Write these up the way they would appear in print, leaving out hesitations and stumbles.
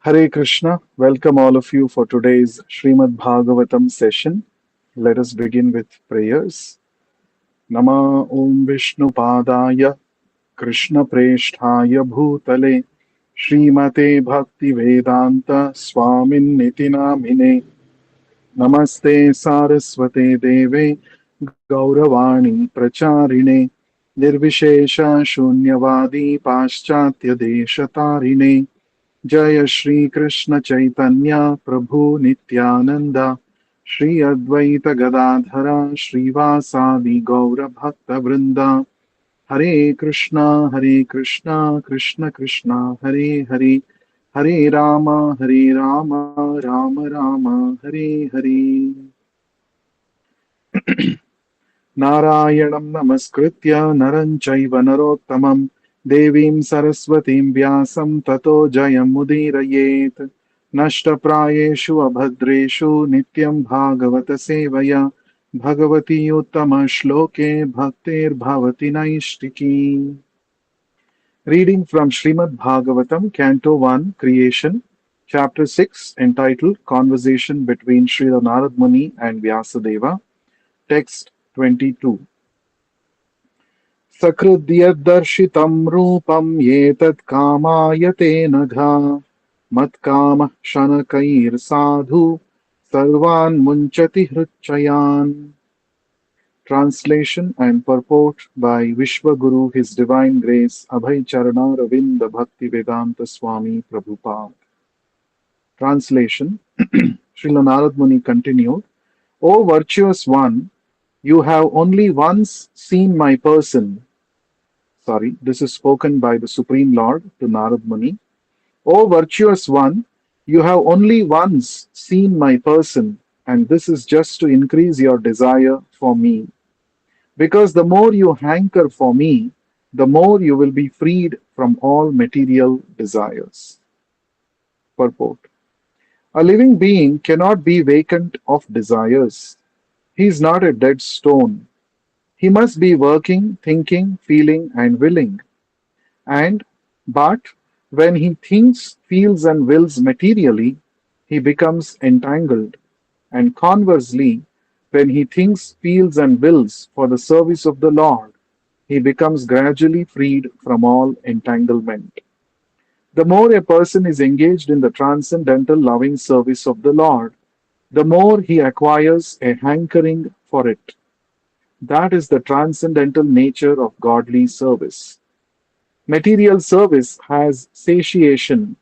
Hare Krishna, welcome all of you for today's Srimad Bhagavatam session. Let us begin with prayers. Nama Om Vishnu Padaya Krishna Presthaya Bhutale Srimate Bhakti Vedanta Swamin Niti Namine Namaste Saraswate Deve Gauravani Pracharine Nirvishesha Shunyavadi Paschatya Deshatarine जय श्री कृष्ण चैतन्य प्रभु नित्यानंद श्री अद्वैत गदाधर श्रीवासादि गौर भक्त वृंदा हरे कृष्णा कृष्ण कृष्णा हरे हरे हरे राम राम राम हरे हरे नारायणं नमस्कृत्य नरं चैव नरोत्तमं देवीं सरस्वतीं व्यासं ततो जयमुदीरयेत् नष्टप्रायेषु अभद्रेषु नित्यं भागवत सेवया Bhagwati उत्तमश्लोके भक्तिर्भवति नैष्टिकी. Reading from Srimad Bhagavatam, Canto 1, Creation, Chapter 6, entitled Conversation between Srila Narad Muni and Vyasadeva, Text 22. सकृद्यद्दर्शितं रूपं एतत् कामाय ते नघा मत्कामः शनकैर्साधु सर्वान् मुञ्चति हृच्चयान्. Translation and purport by Vishwaguru His Divine Grace Abhay Charana Ravinda Bhakti Vedanta Swami Prabhupada. Translation. Srila Narad Muni continued, O virtuous one, you have only once seen my person. Sorry, this is spoken by the Supreme Lord to Narad Muni. O virtuous one, you have only once seen my person, and this is just to increase your desire for me. Because the more you hanker for me, the more you will be freed from all material desires. Purport. A living being cannot be vacant of desires. He is not a dead stone. He must be working, thinking, feeling, and willing. And but when he thinks, feels, and wills materially, he becomes entangled. And conversely, when he thinks, feels, and wills for the service of the Lord, he becomes gradually freed from all entanglement. The more a person is engaged in the transcendental loving service of the Lord, the more he acquires a hankering for it. That is the transcendental nature of godly service. Material service has satiation,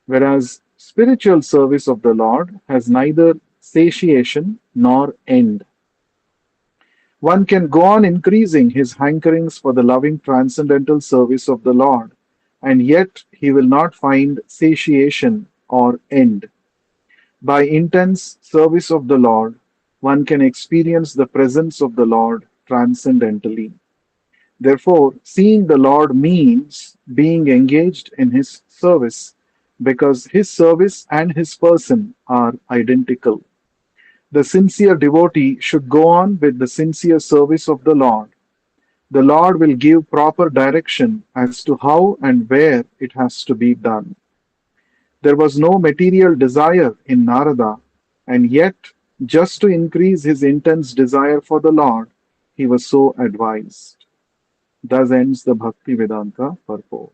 whereas spiritual service of the Lord has neither satiation nor end. One can go on increasing his hankerings for the loving transcendental service of the Lord, and yet he will not find satiation or end. By intense service of the Lord, one can experience the presence of the Lord transcendentally. Therefore, seeing the Lord means being engaged in His service because His service and His person are identical. The sincere devotee should go on with the sincere service of the Lord. The Lord will give proper direction as to how and where it has to be done. There was no material desire in Narada, and yet, just to increase his intense desire for the Lord, he was so advised. Thus ends the Bhakti Vedanta purport.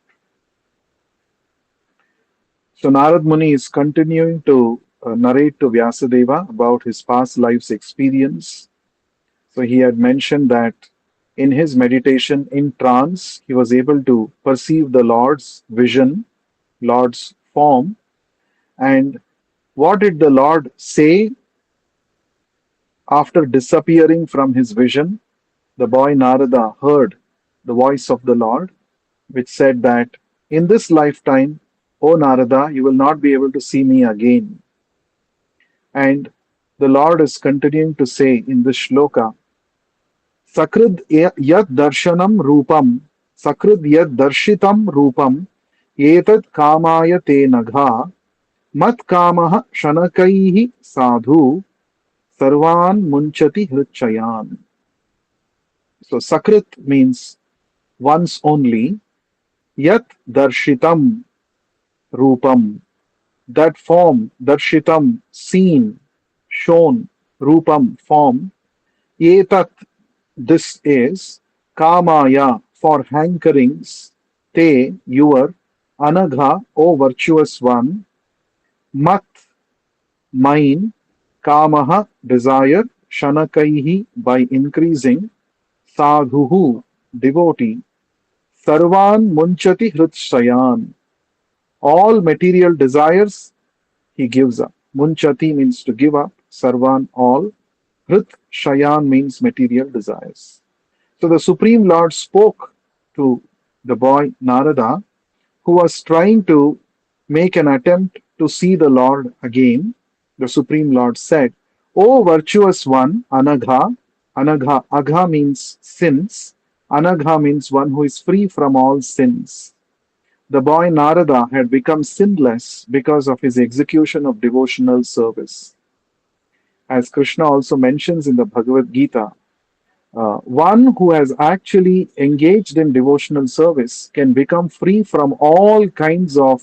So Narad Muni is continuing to narrate to Vyasadeva about his past life's experience. So he had mentioned that in his meditation in trance, he was able to perceive the Lord's vision, Lord's form, and what did the Lord say after disappearing from his vision? The boy Narada heard the voice of the Lord, which said that in this lifetime, O Narada, you will not be able to see me again. And the Lord is continuing to say in this shloka, Sakrid yad darshanam rupam, Sakrid yad darshitam rupam, Etad kamaya te nagha, Mat kamaha shanakaihi sadhu, Sarvan munchati hrichayan. So Sakrit means once only, Yat darshitam rupam. that form, darshitam, seen, shown, rupam, form, etat, this is, kamaya, for hankerings, te, your, anagha, O virtuous one, mat, mine, kamaha, desire, shanakaihi, by increasing, sadhuhu, devotee, sarvan munchati hritsayan, all material desires he gives up. Munchati means to give up, sarvan, all, hrit shayan means material desires. So the Supreme Lord spoke to the boy Narada, who was trying to make an attempt to see the Lord again. The Supreme Lord said, O virtuous one, Anagha, Anagha, Agha means sins, Anagha means one who is free from all sins. The boy Narada had become sinless because of his execution of devotional service. As Krishna also mentions in the Bhagavad Gita, one who has actually engaged in devotional service can become free from all kinds of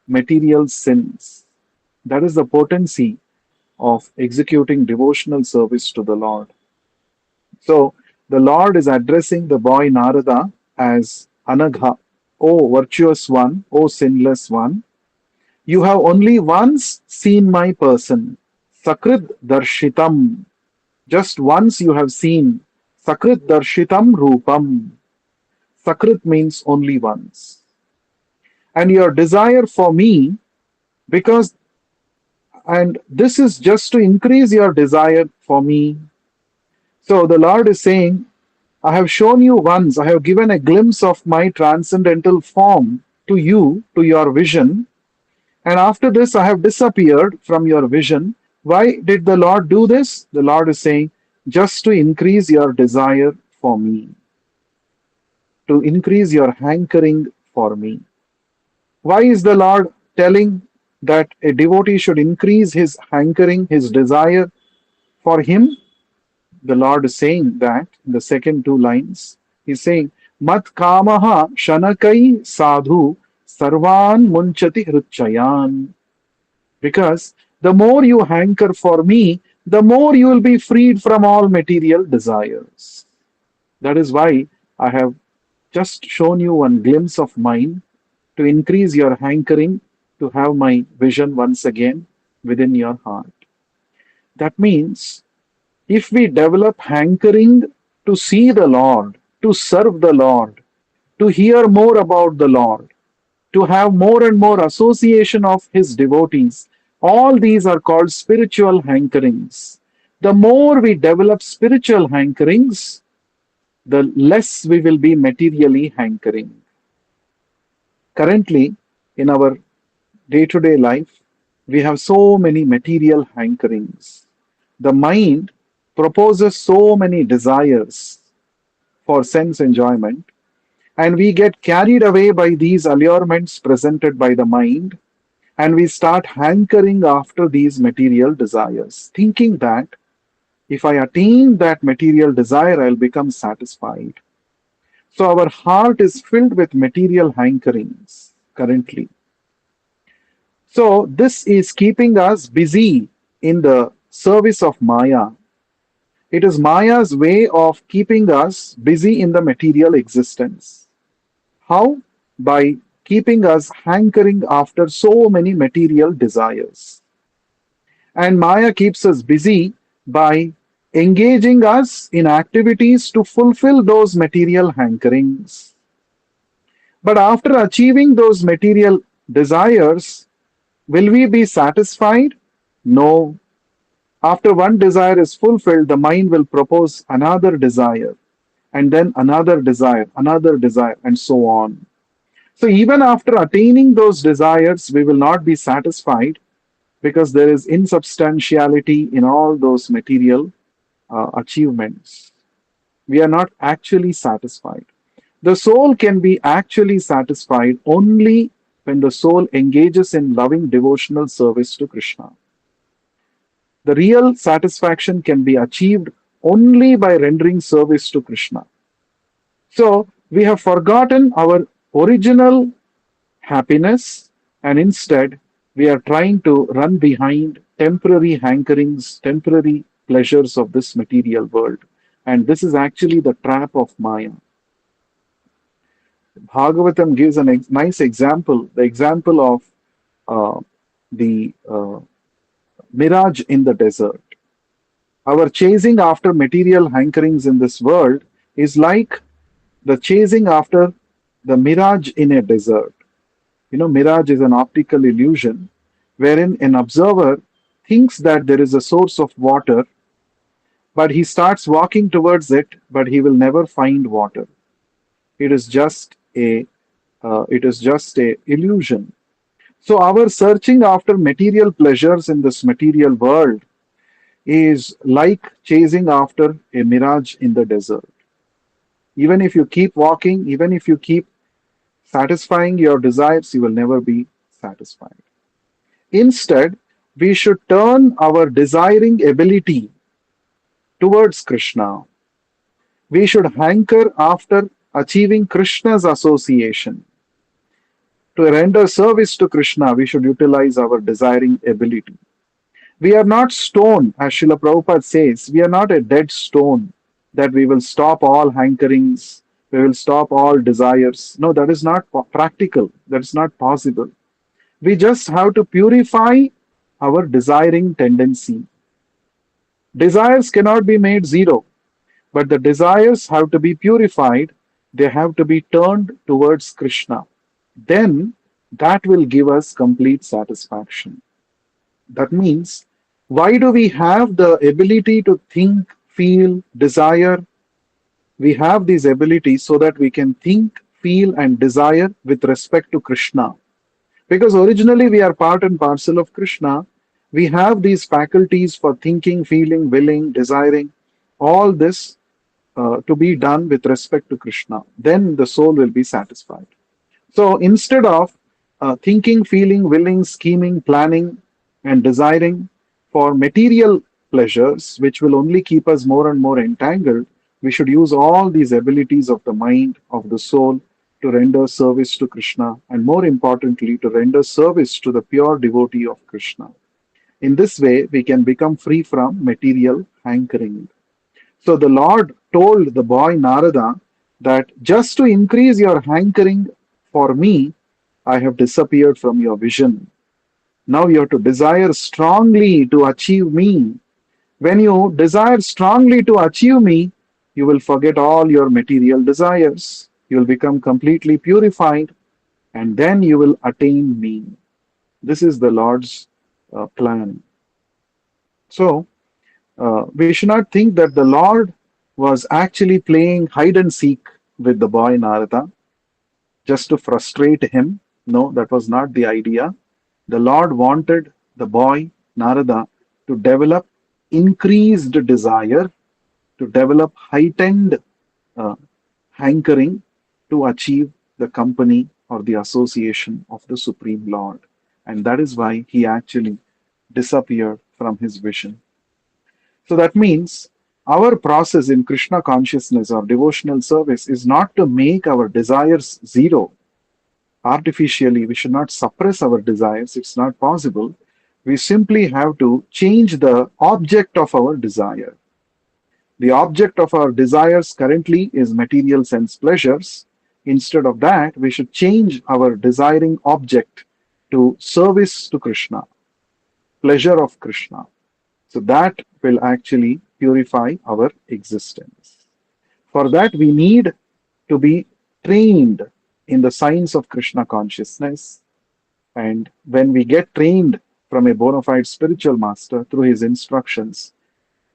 material sins. That is the potency of executing devotional service to the Lord. So the Lord is addressing the boy Narada as Anagha, O virtuous one, O sinless one. You have only once seen my person, Sakrit Darshitam. Just once you have seen Sakrit Darshitam Rupam. Sakrit means only once. And your desire for me, because, and this is just to increase your desire for me. So the Lord is saying, I have shown you once, I have given a glimpse of my transcendental form to you, to your vision, and after this I have disappeared from your vision. Why did the Lord do this? The Lord is saying, just to increase your desire for me, to increase your hankering for me. Why is the Lord telling that a devotee should increase his hankering, his desire for him? The Lord is saying that in the second two lines. He's saying, Mat kamaha shanakai sadhu sarvan munchati hrichayan. Because the more you hanker for me, the more you will be freed from all material desires. That is why I have just shown you one glimpse of mine to increase your hankering to have my vision once again within your heart. That means if we develop hankering to see the Lord, to serve the Lord, to hear more about the Lord, to have more and more association of His devotees, all these are called spiritual hankerings. The more we develop spiritual hankerings, the less we will be materially hankering. Currently, in our day to day life, we have so many material hankerings. The mind proposes so many desires for sense enjoyment, and we get carried away by these allurements presented by the mind, and we start hankering after these material desires, thinking that if I attain that material desire, I'll become satisfied. So our heart is filled with material hankerings currently. So this is keeping us busy in the service of Maya. It is Maya's way of keeping us busy in the material existence. How? By keeping us hankering after so many material desires. And Maya keeps us busy by engaging us in activities to fulfill those material hankerings. But after achieving those material desires, will we be satisfied? No. After one desire is fulfilled, the mind will propose another desire, and then another desire, and so on. So, even after attaining those desires, we will not be satisfied because there is insubstantiality in all those material achievements. We are not actually satisfied. The soul can be actually satisfied only when the soul engages in loving devotional service to Krishna. The real satisfaction can be achieved only by rendering service to Krishna. So, we have forgotten our original happiness, and instead We are trying to run behind temporary hankerings, temporary pleasures of this material world. And this is actually the trap of Maya. Bhagavatam gives a nice example, the example of uh, the mirage in the desert. Our chasing after material hankerings in this world is like the chasing after the mirage in a desert. You know, mirage is an optical illusion wherein an observer thinks that there is a source of water, but he starts walking towards it, but he will never find water. It is just a illusion. So our searching after material pleasures in this material world is like chasing after a mirage in the desert. Even if you keep walking, even if you keep satisfying your desires, you will never be satisfied. Instead, we should turn our desiring ability towards Krishna. We should hanker after achieving Krishna's association. To render service to Krishna, we should utilize our desiring ability. We are not stone, as Srila Prabhupada says, we are not a dead stone that we will stop all hankerings, we will stop all desires. No, that is not practical, that is not possible. We just have to purify our desiring tendency. Desires cannot be made zero, but the desires have to be purified, they have to be turned towards Krishna. Then that will give us complete satisfaction. That means, why do we have the ability to think, feel, desire? We have these abilities so that we can think, feel, and desire with respect to Krishna. Because originally we are part and parcel of Krishna, we have these faculties for thinking, feeling, willing, desiring, all this to be done with respect to Krishna. Then the soul will be satisfied. So instead of thinking, feeling, willing, scheming, planning, and desiring for material pleasures, which will only keep us more and more entangled, we should use all these abilities of the mind, of the soul, to render service to Krishna, and more importantly, to render service to the pure devotee of Krishna. In this way, we can become free from material hankering. So the Lord told the boy Narada that just to increase your hankering for me, I have disappeared from your vision. Now you have to desire strongly to achieve me. When you desire strongly to achieve me, you will forget all your material desires. You will become completely purified, and then you will attain me. This is the Lord's plan. So, we should not think that the Lord was actually playing hide and seek with the boy Narada just to frustrate him. No, that was not the idea. The Lord wanted the boy Narada to develop increased desire, to develop heightened uh, hankering to achieve the company or the association of the Supreme Lord. And that is why he actually disappeared from his vision. So that means our process in Krishna consciousness or devotional service is not to make our desires zero artificially. We should not suppress our desires, it's not possible. We simply have to change the object of our desire. The object of our desires currently is material sense pleasures. Instead of that, we should change our desiring object to service to Krishna, pleasure of Krishna. So that will actually purify our existence. For that, we need to be trained in the science of Krishna consciousness. And when we get trained from a bona fide spiritual master through his instructions,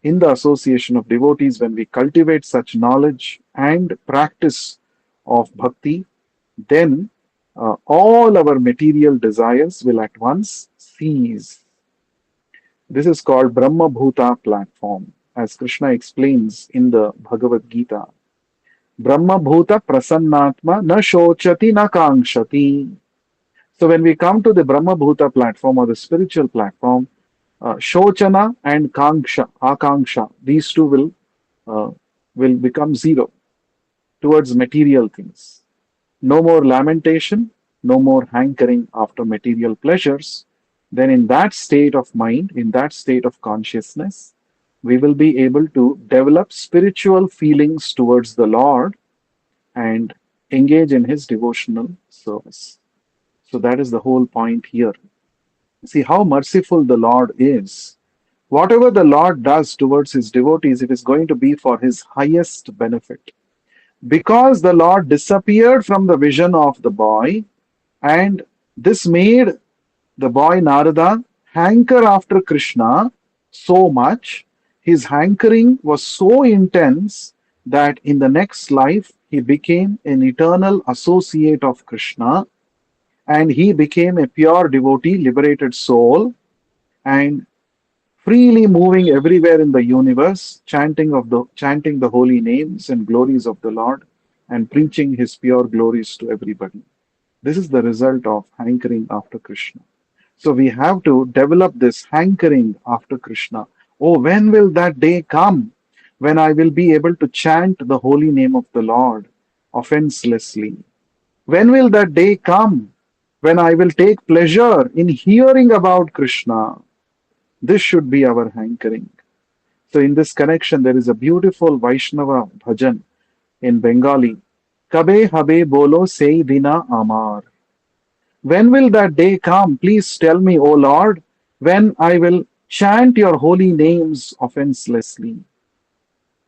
in the association of devotees, when we cultivate such knowledge and practice of bhakti, then all our material desires will at once cease. This is called Brahma Bhuta platform, as Krishna explains in the Bhagavad Gita. Brahma Bhuta Prasannatma na shochati na kangshati. So when we come to the Brahma Bhuta platform or the spiritual platform, Shochana and Akanksha, these two will become zero towards material things. No more lamentation, no more hankering after material pleasures. then in that state of mind, in that state of consciousness, we will be able to develop spiritual feelings towards the Lord and engage in his devotional service. So that is the whole point here. See how merciful the Lord is. Whatever the Lord does towards his devotees, it is going to be for his highest benefit. Because the Lord disappeared from the vision of the boy, and this made the boy Narada hanker after Krishna so much, his hankering was so intense that in the next life he became an eternal associate of Krishna, and he became a pure devotee, liberated soul, and freely moving everywhere in the universe, chanting the holy names and glories of the Lord, and preaching his pure glories to everybody. This is the result of hankering after Krishna. So we have to develop this hankering after Krishna. Oh, when will that day come when I will be able to chant the holy name of the Lord offenselessly? When will that day come when I will take pleasure in hearing about Krishna? This should be our hankering. So, in this connection, there is a beautiful Vaishnava bhajan in Bengali. Kabe habe bolo sei dina amar. When will that day come? Please tell me, O Lord, when I will chant your holy names offenselessly.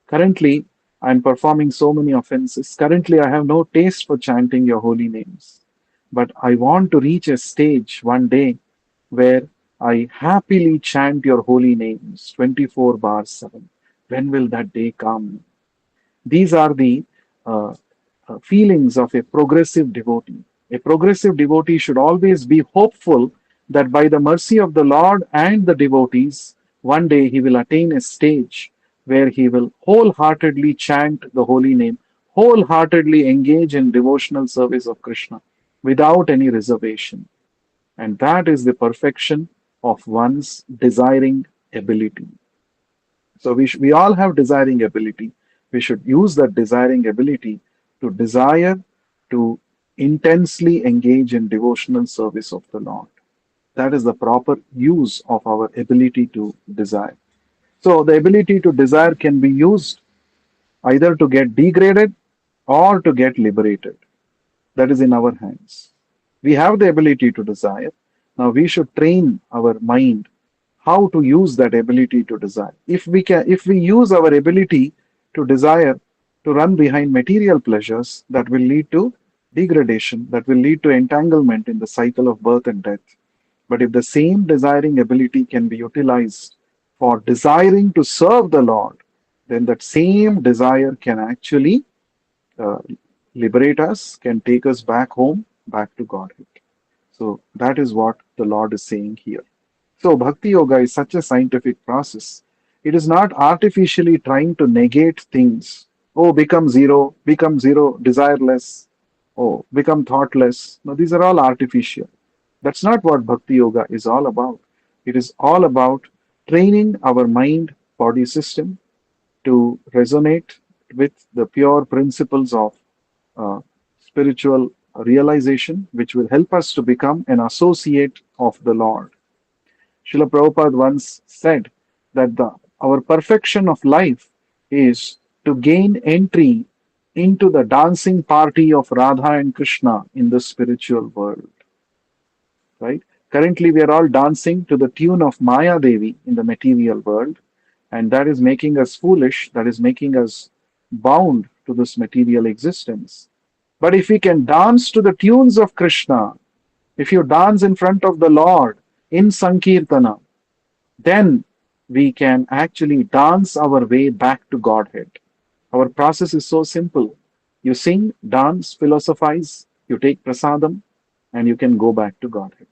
Currently, I am performing so many offenses. Currently, I have no taste for chanting your holy names. But I want to reach a stage one day where I happily chant your holy names 24 bar 7. When will that day come? These are the uh, feelings of a progressive devotee. A progressive devotee should always be hopeful that by the mercy of the Lord and the devotees, one day he will attain a stage where he will wholeheartedly chant the holy name, wholeheartedly engage in devotional service of Krishna without any reservation. And that is the perfection of one's desiring ability. So we all have desiring ability. We should use that desiring ability to desire to intensely engage in devotional service of the Lord. That is the proper use of our ability to desire. So the ability to desire can be used either to get degraded or to get liberated. That is in our hands. We have the ability to desire. Now we should train our mind how to use that ability to desire. If we use our ability to desire to run behind material pleasures, that will lead to degradation, that will lead to entanglement in the cycle of birth and death. But if the same desiring ability can be utilized for desiring to serve the Lord, then that same desire can actually uh, liberate us, can take us back home, back to Godhead. So that is what the Lord is saying here. So Bhakti Yoga is such a scientific process. It is not artificially trying to negate things. Oh, become zero, desireless. Oh, become thoughtless. No, these are all artificial. That's not what Bhakti Yoga is all about. It is all about training our mind body system to resonate with the pure principles of uh, spiritual realization, which will help us to become an associate of the Lord. Srila Prabhupada once said that our perfection of life is to gain entry into the dancing party of Radha and Krishna in the spiritual world. Right? Currently, we are all dancing to the tune of Maya Devi in the material world, and that is making us foolish, that is making us bound to this material existence. But if we can dance to the tunes of Krishna, if you dance in front of the Lord in Sankirtana, then we can actually dance our way back to Godhead. Our process is so simple. You sing, dance, philosophize, you take prasadam, and you can go back to Godhead.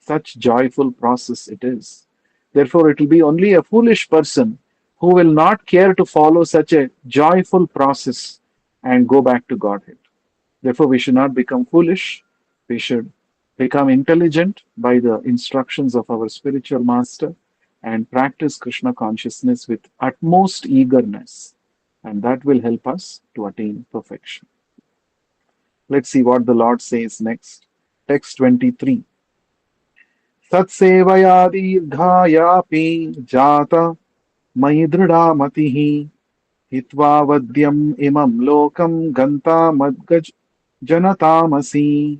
Such joyful process it is. Therefore, it will be only a foolish person who will not care to follow such a joyful process and go back to Godhead. Therefore, we should not become foolish. We should become intelligent by the instructions of our spiritual master and practice Krishna consciousness with utmost eagerness. And that will help us to attain perfection. Let's see what the Lord says next. Text 23. तत्सेवया दीर्घायापि जाता मयि दृढा मतिः हित्वा वद्यम् इमं लोकं गन्ता मद्गज जनतामसि.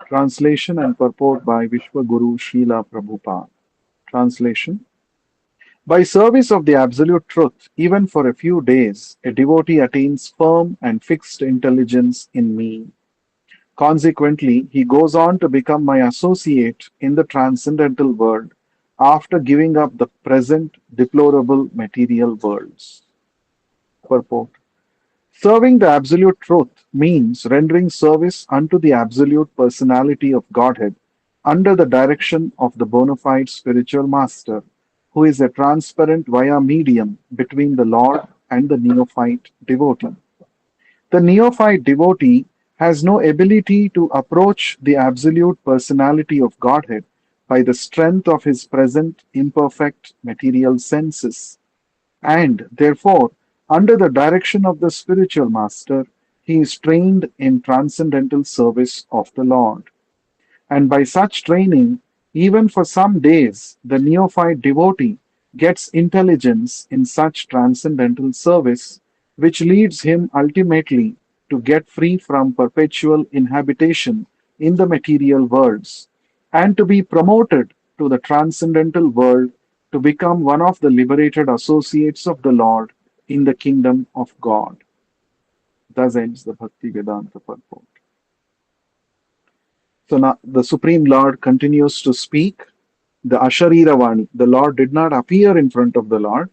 Translation and purport by Vishwaguru Srila Prabhupada. Translation. By service of the Absolute Truth, even for a few days, a devotee attains firm and fixed intelligence in me. Consequently, he goes on to become my associate in the transcendental world after giving up the present deplorable material worlds. Purport. Serving the Absolute Truth means rendering service unto the Absolute Personality of Godhead under the direction of the bona fide spiritual master, who is a transparent via medium between the Lord and the neophyte devotee. The neophyte devotee has no ability to approach the absolute personality of Godhead by the strength of his present imperfect material senses, and therefore, under the direction of the spiritual master, he is trained in transcendental service of the Lord. And by such training, even for some days, the neophyte devotee gets intelligence in such transcendental service, which leads him ultimately to get free from perpetual inhabitation in the material worlds and to be promoted to the transcendental world to become one of the liberated associates of the Lord in the kingdom of God. Thus ends the Bhakti Vedanta purport. So now the Supreme Lord continues to speak. The Asharira Vani, the Lord did not appear in front of the Lord,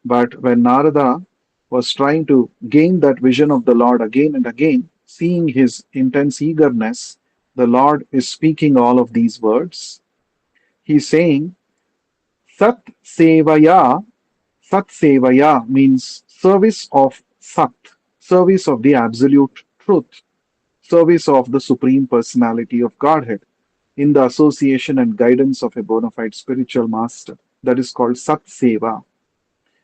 but when Narada was trying to gain that vision of the Lord again and again, seeing his intense eagerness, the Lord is speaking all of these words. He's saying, Sat Sevaya. Sat Sevaya means service of Sat, service of the absolute truth, service of the Supreme Personality of Godhead in the association and guidance of a bona fide spiritual master. That is called Sat Seva.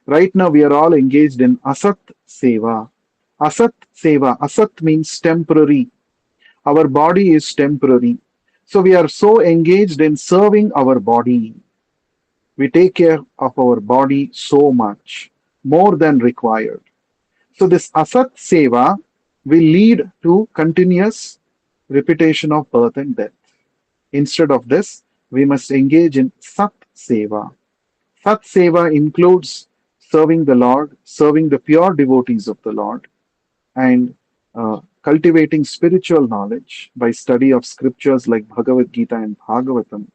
Right now, we are all engaged in Asat Seva. Asat Seva. Asat means temporary. Our body is temporary. So we are so engaged in serving our body. We take care of our body so much, more than required. So this Asat Seva will lead to continuous repetition of birth and death. Instead of this, we must engage in Sat Seva. Sat Seva includes serving the Lord, serving the pure devotees of the Lord, and cultivating spiritual knowledge by study of scriptures like Bhagavad Gita and Bhagavatam,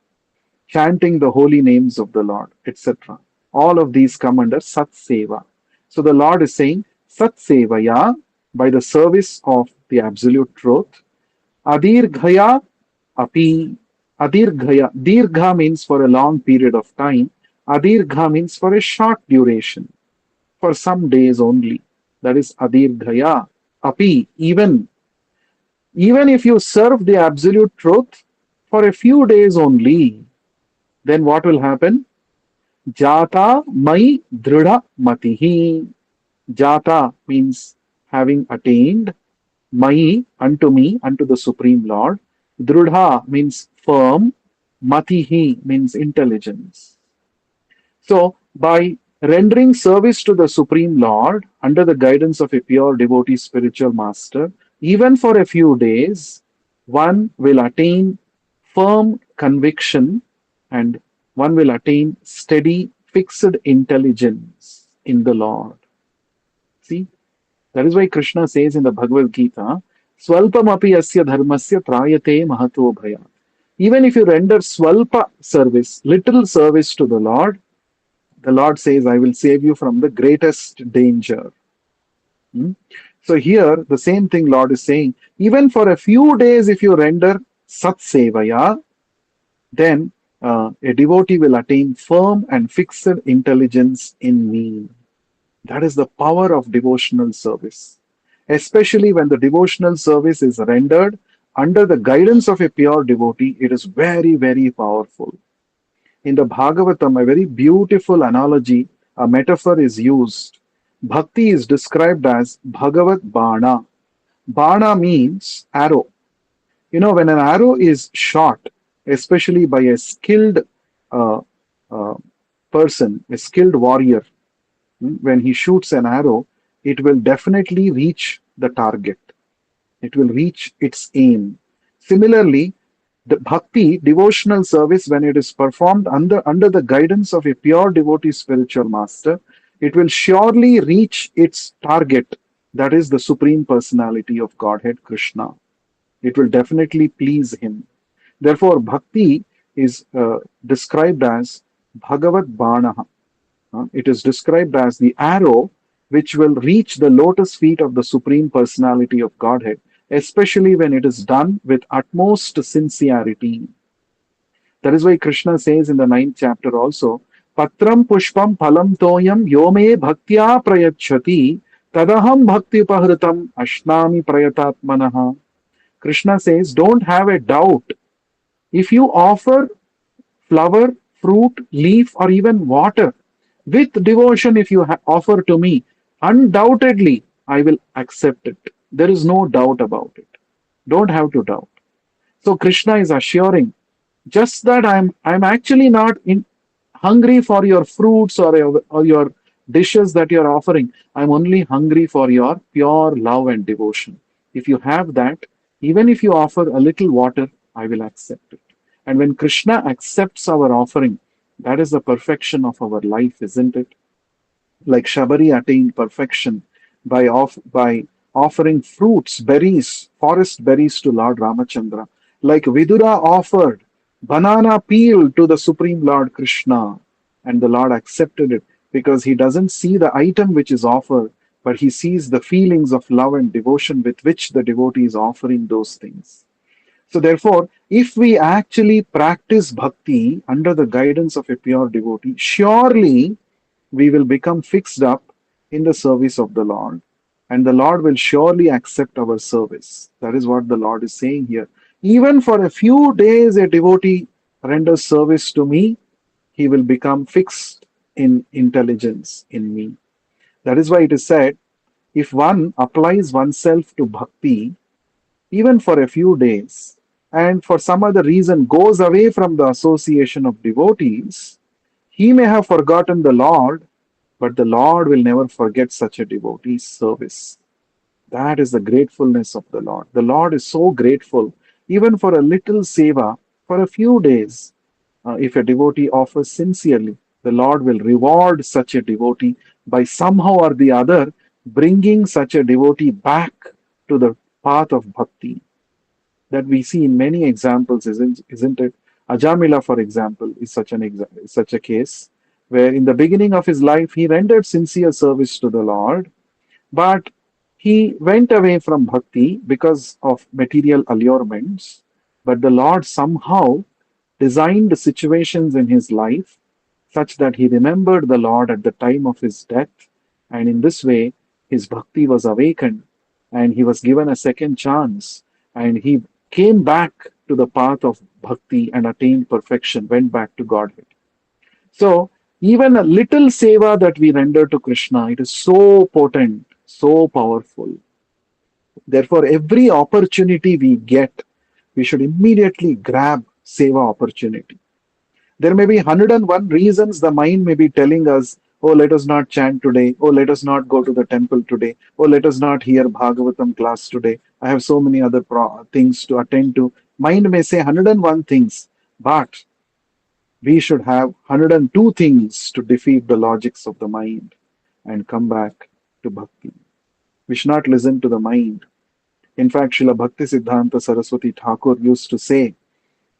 chanting the holy names of the Lord, etc. All of these come under Sat Seva. So the Lord is saying, Sat Sevaya, by the service of the absolute truth, Adirghaya api. Adirghaya. Dirgha means for a long period of time. Adirgha means for a short duration, for some days only. That is Adirghaya. Api. Even if you serve the absolute truth for a few days only, then what will happen? Jata mai dhrida matihi. Jata means having attained. Mai, unto me, unto the Supreme Lord. Drudha means firm. Matihi means intelligence. So, by rendering service to the Supreme Lord under the guidance of a pure devotee spiritual master, even for a few days, one will attain firm conviction and one will attain steady, fixed intelligence in the Lord. See, that is why Krishna says in the Bhagavad Gita, Swalpamapi asya dharmasya trayate mahato bhaya. Even if you render swalpa service, little service to the Lord says, I will save you from the greatest danger. Hmm? So here, the same thing Lord is saying, even for a few days, if you render sat sevaya, then a devotee will attain firm and fixed intelligence in me. That is the power of devotional service. Especially when the devotional service is rendered under the guidance of a pure devotee, it is very, very powerful. In the Bhagavatam, a very beautiful analogy, a metaphor is used. Bhakti is described as Bhagavat Bana. Bana means arrow. You know, when an arrow is shot, especially by a skilled uh, uh, person, a skilled warrior. When he shoots an arrow, it will definitely reach the target. It will reach its aim. Similarly, the bhakti, devotional service, when it is performed under the guidance of a pure devotee spiritual master, it will surely reach its target, that is the Supreme Personality of Godhead, Krishna. It will definitely please him. Therefore, bhakti is described as Bhagavat Banaha. It is described as the arrow which will reach the lotus feet of the Supreme Personality of Godhead, especially when it is done with utmost sincerity. That is why Krishna says in the ninth chapter also, Patram Pushpam Phalam Toyam Yome Bhaktya Prayachati Tadaham Bhakti Upahritam Ashnami Prayatatmanaha. Krishna says, don't have a doubt. If you offer flower, fruit, leaf, or even water, with devotion, if you offer to me, undoubtedly I will accept it. There is no doubt about it. Don't have to doubt. So Krishna is assuring just that I'm actually not hungry for your fruits or your dishes that you're offering. I'm only hungry for your pure love and devotion. If you have that, even if you offer a little water, I will accept it. And when Krishna accepts our offering, that is the perfection of our life, isn't it? Like Shabari attained perfection by offering fruits, berries, forest berries to Lord Ramachandra. Like Vidura offered banana peel to the Supreme Lord Krishna, and the Lord accepted it because he doesn't see the item which is offered, but he sees the feelings of love and devotion with which the devotee is offering those things. So, therefore, if we actually practice bhakti under the guidance of a pure devotee, surely we will become fixed up in the service of the Lord, and the Lord will surely accept our service. That is what the Lord is saying here. Even for a few days, a devotee renders service to me, he will become fixed in intelligence in me. That is why it is said, if one applies oneself to bhakti, even for a few days, and for some other reason goes away from the association of devotees, he may have forgotten the Lord, but the Lord will never forget such a devotee's service. That is the gratefulness of the Lord. The Lord is so grateful, even for a little seva, for a few days. If a devotee offers sincerely, the Lord will reward such a devotee by somehow or the other bringing such a devotee back to the path of bhakti that we see in many examples, isn't it? Ajamila, for example, is such a case where in the beginning of his life he rendered sincere service to the Lord, but he went away from bhakti because of material allurements. But the Lord somehow designed situations in his life such that he remembered the Lord at the time of his death, and in this way his bhakti was awakened and he was given a second chance, and he came back to the path of bhakti and attained perfection, went back to Godhead. So, even a little seva that we render to Krishna, it is so potent, so powerful. Therefore, every opportunity we get, we should immediately grab seva opportunity. There may be 101 reasons the mind may be telling us, oh, let us not chant today. Oh, let us not go to the temple today. Oh, let us not hear Bhagavatam class today. I have so many other things to attend to. Mind may say 101 things, but we should have 102 things to defeat the logics of the mind and come back to bhakti. We should not listen to the mind. In fact, Srila Bhakti Siddhanta Saraswati Thakur used to say,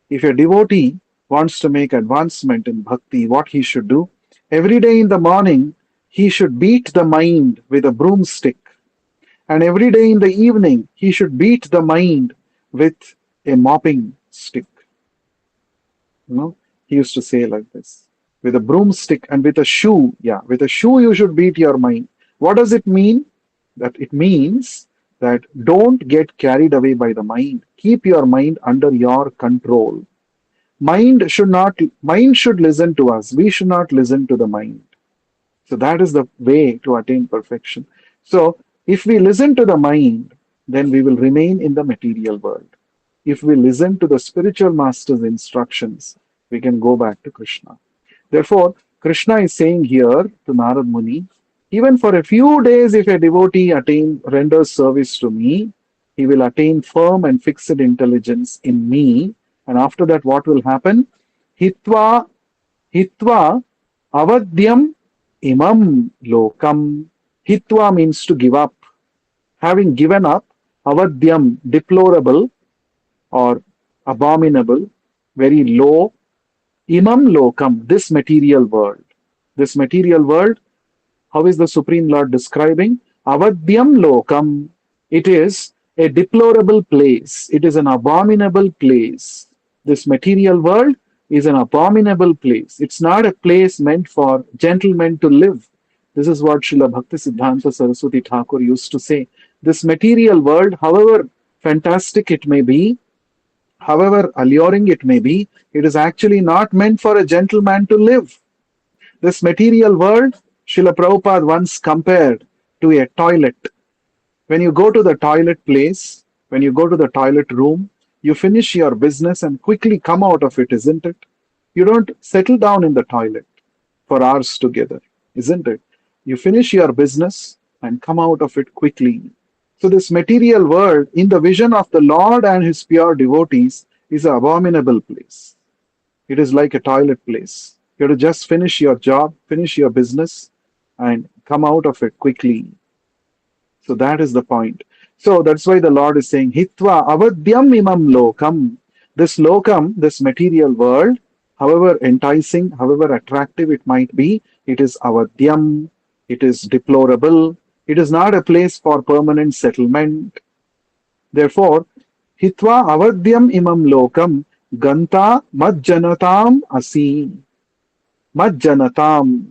if a devotee wants to make advancement in bhakti, what he should do? Every day in the morning, he should beat the mind with a broomstick. And every day in the evening, he should beat the mind with a mopping stick. You know, he used to say like this. With a broomstick and with a shoe, yeah, with a shoe you should beat your mind. What does it mean? That it means that don't get carried away by the mind. Keep your mind under your control. Mind should listen to us. We should not listen to the mind. So that is the way to attain perfection. So if we listen to the mind, then we will remain in the material world. if we listen to the spiritual master's instructions, we can go back to Krishna. Therefore, Krishna is saying here to Narad Muni, even for a few days, if a devotee renders service to me, he will attain firm and fixed intelligence in me. And after that, what will happen? Hitva, hitva, avadyam imam lokam. Hitva means to give up. Having given up, avadyam, deplorable or abominable, very low, imam lokam, this material world. This material world, how is the Supreme Lord describing? Avadyam lokam. It is a deplorable place. It is an abominable place. This material world is an abominable place. It's not a place meant for gentlemen to live. This is what Srila Bhakti Siddhanta Saraswati Thakur used to say. This material world, however fantastic it may be, however alluring it may be, it is actually not meant for a gentleman to live. This material world, Srila Prabhupada once compared to a toilet. When you go to the toilet place, when you go to the toilet room, you finish your business and quickly come out of it, isn't it? You don't settle down in the toilet for hours together, isn't it? You finish your business and come out of it quickly. So, this material world, in the vision of the Lord and his pure devotees, is an abominable place. It is like a toilet place. You have to just finish your job, finish your business, and come out of it quickly. So that is the point. So that's why the Lord is saying, Hitva avadyam imam lokam. This lokam, this material world, however enticing, however attractive it might be, it is avadyam, it is deplorable, it is not a place for permanent settlement. Therefore, Hitva avadyam imam lokam ganta majjanatam asi. Majjanatam.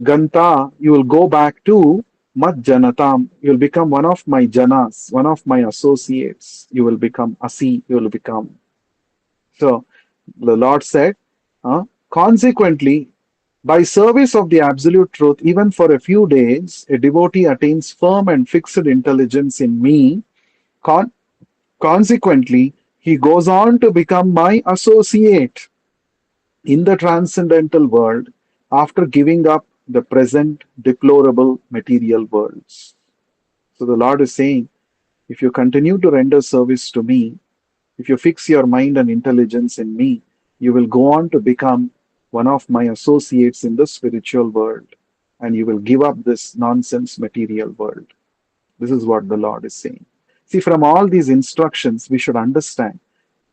Ganta, you will go back to Majjanatam. You will become one of my janas, one of my associates. You will become Asi, you will become. So the Lord said, consequently, by service of the absolute truth, even for a few days, a devotee attains firm and fixed intelligence in me. Consequently, he goes on to become my associate in the transcendental world after giving up the present deplorable material worlds. So the Lord is saying, if you continue to render service to me, if you fix your mind and intelligence in me, you will go on to become one of my associates in the spiritual world, and you will give up this nonsense material world. This is what the Lord is saying. See, from all these instructions, we should understand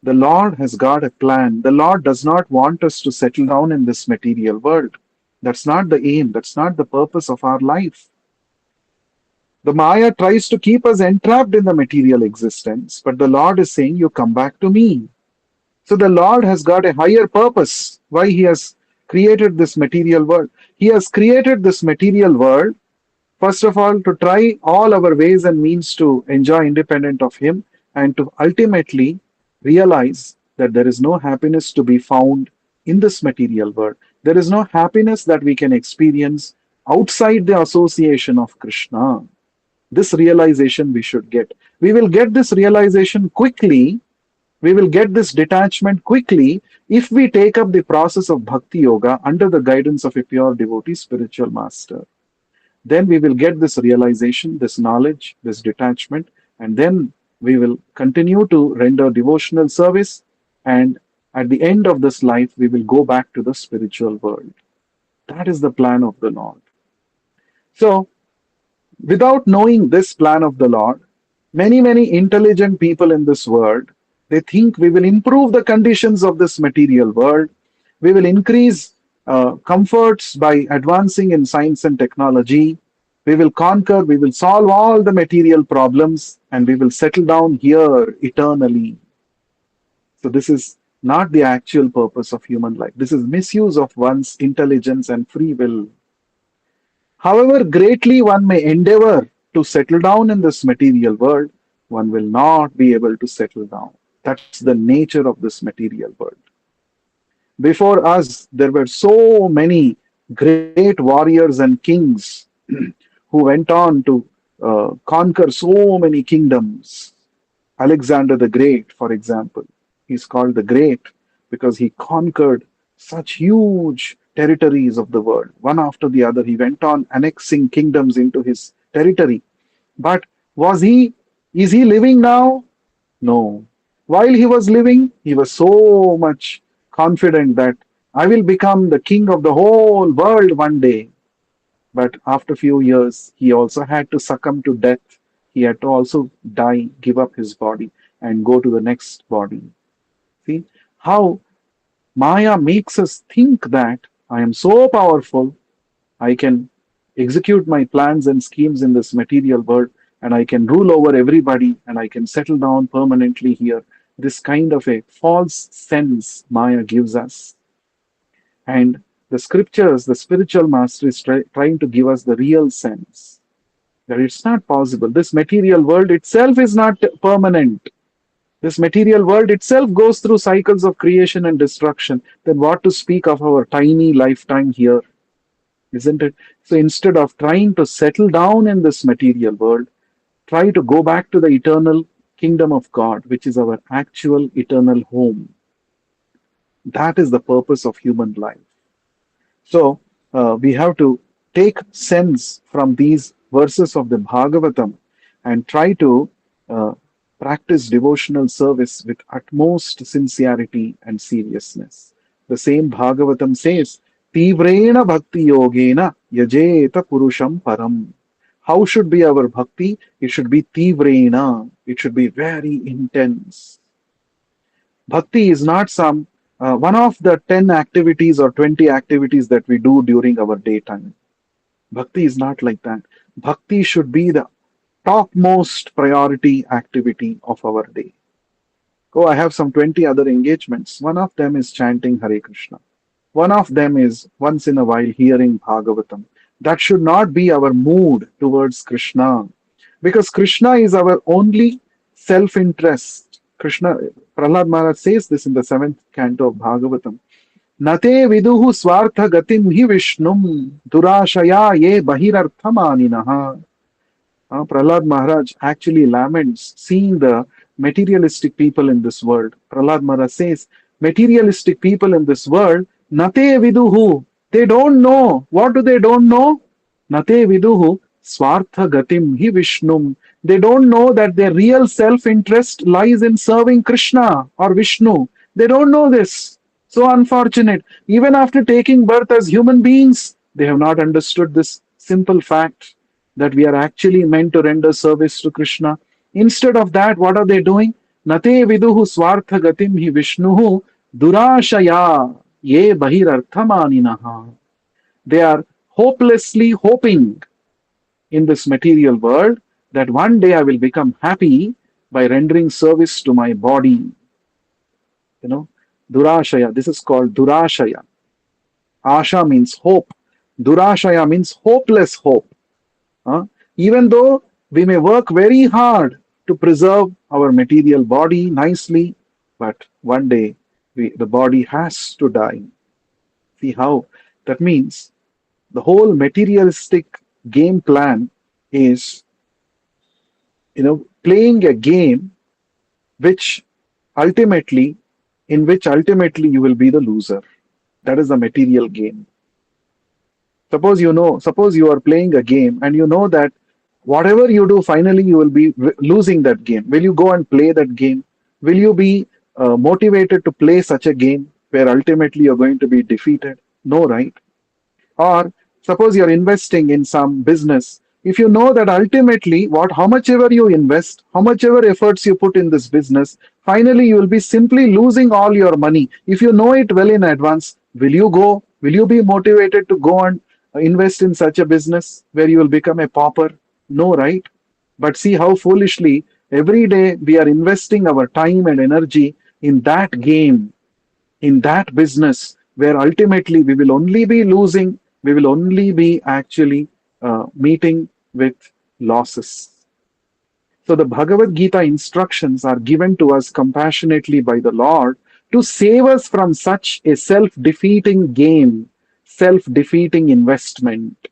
the Lord has got a plan. The Lord does not want us to settle down in this material world. That's not the aim. That's not the purpose of our life. The Maya tries to keep us entrapped in the material existence, but the Lord is saying, you come back to me. So the Lord has got a higher purpose why he has created this material world. He has created this material world, first of all, to try all our ways and means to enjoy independent of him and to ultimately realize that there is no happiness to be found in this material world. There is no happiness that we can experience outside the association of Krishna. This realization we should get. We will get this realization quickly. We will get this detachment quickly if we take up the process of bhakti yoga under the guidance of a pure devotee spiritual master. Then we will get this realization, this knowledge, this detachment, and then we will continue to render devotional service, and at the end of this life, we will go back to the spiritual world. That is the plan of the Lord. So, without knowing this plan of the Lord, many intelligent people in this world, they think we will improve the conditions of this material world, we will increase comforts by advancing in science and technology, we will conquer, we will solve all the material problems, and we will settle down here eternally. So this is not the actual purpose of human life. This is misuse of one's intelligence and free will. However greatly one may endeavor to settle down in this material world, one will not be able to settle down. That's the nature of this material world. Before us, there were so many great warriors and kings who went on to conquer so many kingdoms. Alexander the Great, for example, he's called the Great because he conquered such huge territories of the world, one after the other. He went on annexing kingdoms into his territory. But was he, is he living now? No. While he was living, he was so much confident that I will become the king of the whole world one day. But after few years, he also had to succumb to death. He had to also die, give up his body, and go to the next body. See how Maya makes us think that I am so powerful, I can execute my plans and schemes in this material world, and I can rule over everybody, and I can settle down permanently here. This kind of a false sense Maya gives us. And the scriptures, the spiritual master is trying to give us the real sense that it's not possible. This material world itself is not permanent. This material world itself goes through cycles of creation and destruction. Then what to speak of our tiny lifetime here, isn't it? So instead of trying to settle down in this material world, try to go back to the eternal kingdom of God, which is our actual eternal home. That is the purpose of human life. So we have to take sense from these verses of the Bhagavatam and try to uh, practice devotional service with utmost sincerity and seriousness. The same Bhagavatam says, Tivrena bhakti yogena yajeta purusham param. How should be our bhakti? It should be tivrena. It should be very intense. Bhakti is not some one of the 10 activities or 20 activities that we do during our daytime. Bhakti is not like that. Bhakti should be the topmost priority activity of our day. Oh, I have some 20 other engagements. One of them is chanting Hare Krishna. One of them is once in a while hearing Bhagavatam. That should not be our mood towards Krishna. Because Krishna is our only self interest. Krishna, Prahlad Maharaj says this in the seventh canto of Bhagavatam. Nate viduhu swartha gatim hi vishnum durashaya ye bahirarthamaninaha. Prahlad Maharaj actually laments seeing the materialistic people in this world. Prahlad Maharaj says, materialistic people in this world, nate viduhu, they don't know. What do they don't know? Nate viduhu swartha gatim hi vishnum. They don't know that their real self-interest lies in serving Krishna or Vishnu. They don't know this. So unfortunate. Even after taking birth as human beings, they have not understood this simple fact that we are actually meant to render service to Krishna. Instead of that, what are they doing? Nate viduhu swartha gatim hi Vishnuhu durashaya ye bahirarthamaninaha. They are hopelessly hoping in this material world that one day I will become happy by rendering service to my body. You know, durashaya. This is called durashaya. Asha means hope. Durashaya means hopeless hope. Uh, Even though we may work very hard to preserve our material body nicely, but one day the body has to die. See how that means the whole materialistic game plan is, playing a game which ultimately, in which ultimately you will be the loser. That is the material game. Suppose you are playing a game and you know that whatever you do, finally you will be losing that game. Will you go and play that game? Will you be motivated to play such a game where ultimately you're going to be defeated? No, right? Or suppose you're investing in some business. If you know that ultimately how much ever you invest, how much ever efforts you put in this business, finally you will be simply losing all your money. If you know it well in advance, will you go? Will you be motivated to go and invest in such a business where you will become a pauper? No, right? But see how foolishly every day we are investing our time and energy in that game, in that business, where ultimately we will only be losing, we will only be actually meeting with losses. So the Bhagavad Gita instructions are given to us compassionately by the Lord to save us from such a self defeating game, self defeating investment.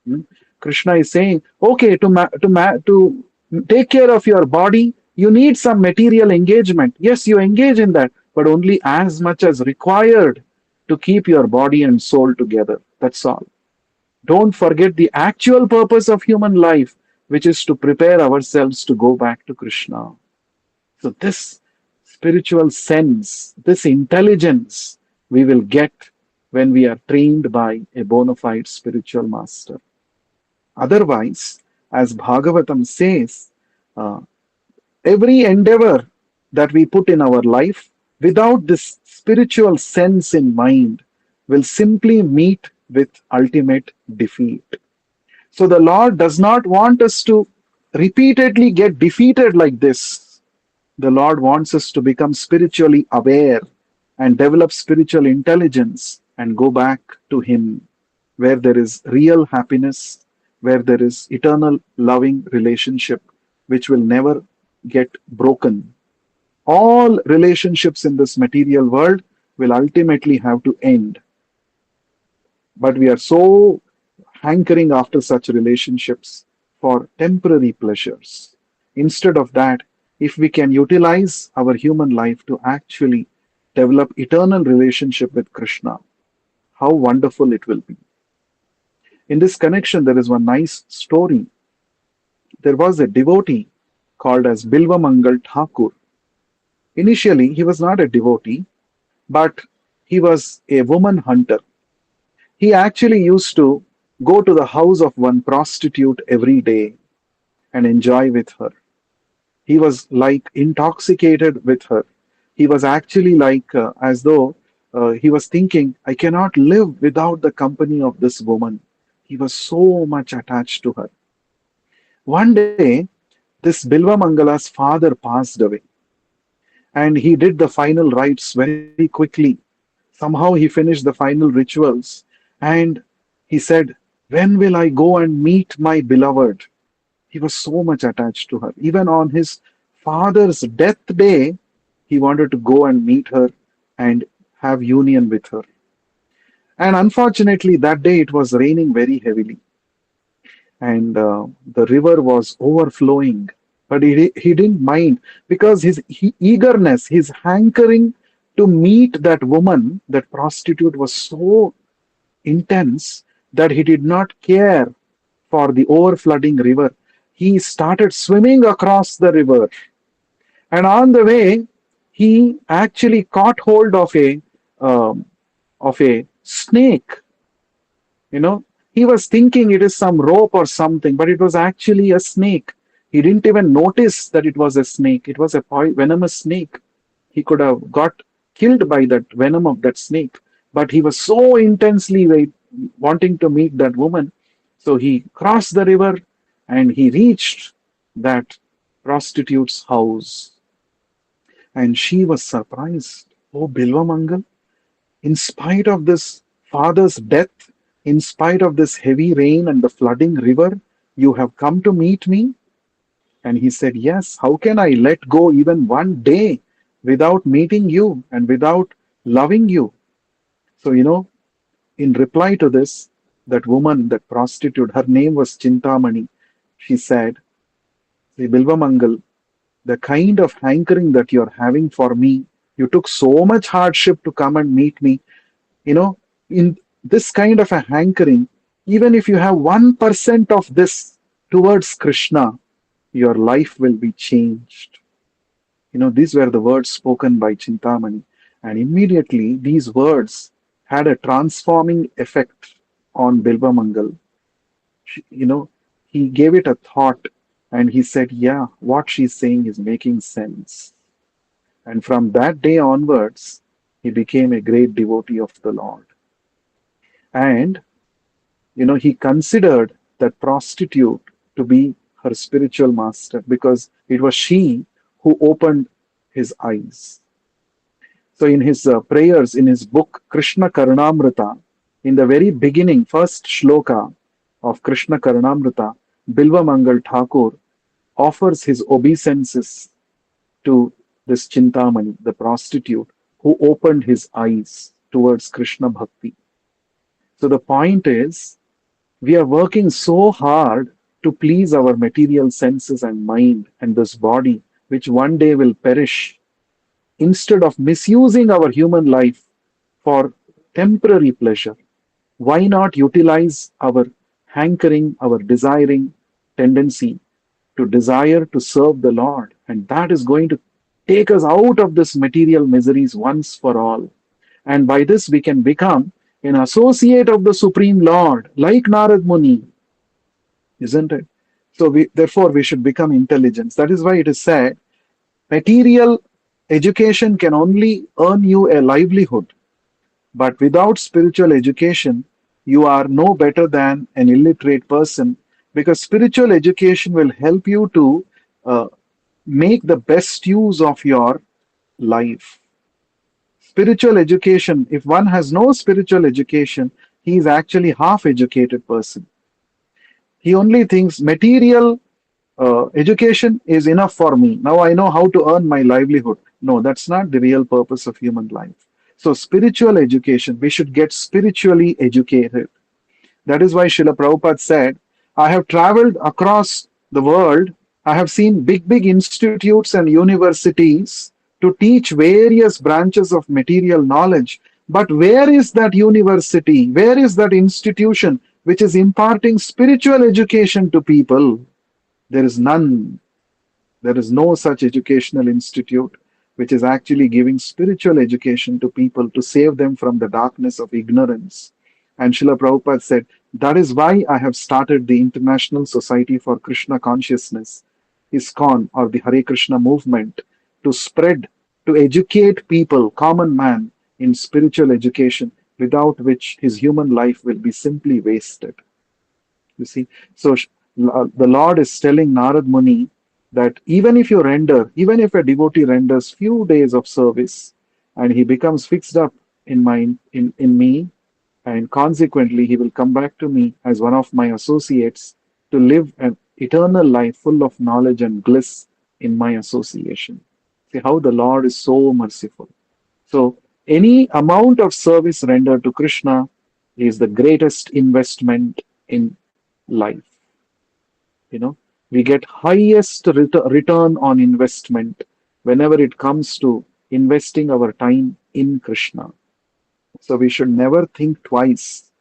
Hmm? Krishna is saying, okay, to take care of your body, You need some material engagement. Yes, you engage in that, but only as much as required to keep your body and soul together. That's all. Don't forget the actual purpose of human life, which is to prepare ourselves to go back to Krishna. So, this spiritual sense, this intelligence, we will get when we are trained by a bona fide spiritual master. Otherwise, as Bhagavatam says, uh, every endeavor that we put in our life without this spiritual sense in mind will simply meet with ultimate defeat. So the Lord does not want us to repeatedly get defeated like this. The Lord wants us to become spiritually aware and develop spiritual intelligence and go back to Him where there is real happiness, where there is eternal loving relationship which will never get broken. All relationships in this material world will ultimately have to end, but we are so hankering after such relationships for temporary pleasures. Instead of that, if we can utilize our human life to actually develop eternal relationship with Krishna, how wonderful it will be. In this connection, there is one nice story. There was a devotee called as Bilva Mangal Thakur. Initially, he was not a devotee, but he was a woman hunter. He actually used to go to the house of one prostitute every day and enjoy with her. He was like intoxicated with her. He was actually like as though he was thinking, I cannot live without the company of this woman. He was so much attached to her. One day, this Bilva Mangala's father passed away, and he did the final rites very quickly. Somehow he finished the final rituals, and he said, when will I go and meet my beloved? He was so much attached to her. Even on his father's death day, he wanted to go and meet her and have union with her. And unfortunately, that day it was raining very heavily, and the river was overflowing. But he didn't mind because his eagerness, his hankering to meet that woman, that prostitute, was so intense that he did not care for the overflooding river. He started swimming across the river, and on the way, he actually caught hold um, of a snake. You know, he was thinking it is some rope or something, but it was actually a snake. He didn't even notice that it was a snake. It was a venomous snake. He could have got killed by that venom of that snake, but he was so intensely wanting to meet that woman. So he crossed the river and he reached that prostitute's house. And she was surprised. Oh, Bilva Mangal, in spite of this father's death, in spite of this heavy rain and the flooding river, you have come to meet me? And he said, yes, how can I let go even one day without meeting you and without loving you? So, in reply to this, that woman, that prostitute, her name was Chintamani, she said, see, Bilva Mangal, the kind of hankering that you're having for me, you took so much hardship to come and meet me. You know, in this kind of a hankering, even if you have 1% of this towards Krishna, your life will be changed. These were the words spoken by Chintamani. And immediately these words had a transforming effect on Bilba Mangal. You know, he gave it a thought and he said, yeah, what she's saying is making sense. And from that day onwards, he became a great devotee of the Lord. And, he considered that prostitute to be her spiritual master because it was she who opened his eyes. So, in his prayers, in his book Krishna Karunamrita, in the very beginning, first shloka of Krishna Karunamrita, Bilva Mangal Thakur offers his obeisances to this Chintamani, the prostitute, who opened his eyes towards Krishna Bhakti. So, the point is, we are working so hard to please our material senses and mind and this body which one day will perish, instead of misusing our human life for temporary pleasure, why not utilize our hankering, our desiring tendency to desire to serve the Lord? And that is going to take us out of this material miseries once for all. And by this, we can become an associate of the Supreme Lord, like Narad Muni, isn't it? So, therefore, we should become intelligence. That is why it is said material education can only earn you a livelihood, but without spiritual education, you are no better than an illiterate person, because spiritual education will help you to uh, make the best use of your life. Spiritual education, if one has no spiritual education, he is actually half educated person. He only thinks material education is enough for me. Now I know how to earn my livelihood. No, that's not the real purpose of human life. So, spiritual education, we should get spiritually educated. That is why Srila Prabhupada said, I have traveled across the world. I have seen big, big institutes and universities to teach various branches of material knowledge. But where is that university? Where is that institution which is imparting spiritual education to people? There is none. There is no such educational institute which is actually giving spiritual education to people to save them from the darkness of ignorance. And Srila Prabhupada said, that is why I have started the International Society for Krishna Consciousness, ISKCON, or the Hare Krishna movement, to spread, to educate people, common man, in spiritual education, without which his human life will be simply wasted. You see, so the Lord is telling Narad Muni that even if a devotee renders few days of service, and he becomes fixed up in me, and consequently he will come back to me as one of my associates to live an eternal life full of knowledge and bliss in my association. See how the Lord is so merciful. So any amount of service rendered to Krishna is the greatest investment in life. You know, we get highest return on investment whenever it comes to investing our time in Krishna. So we should never think twice.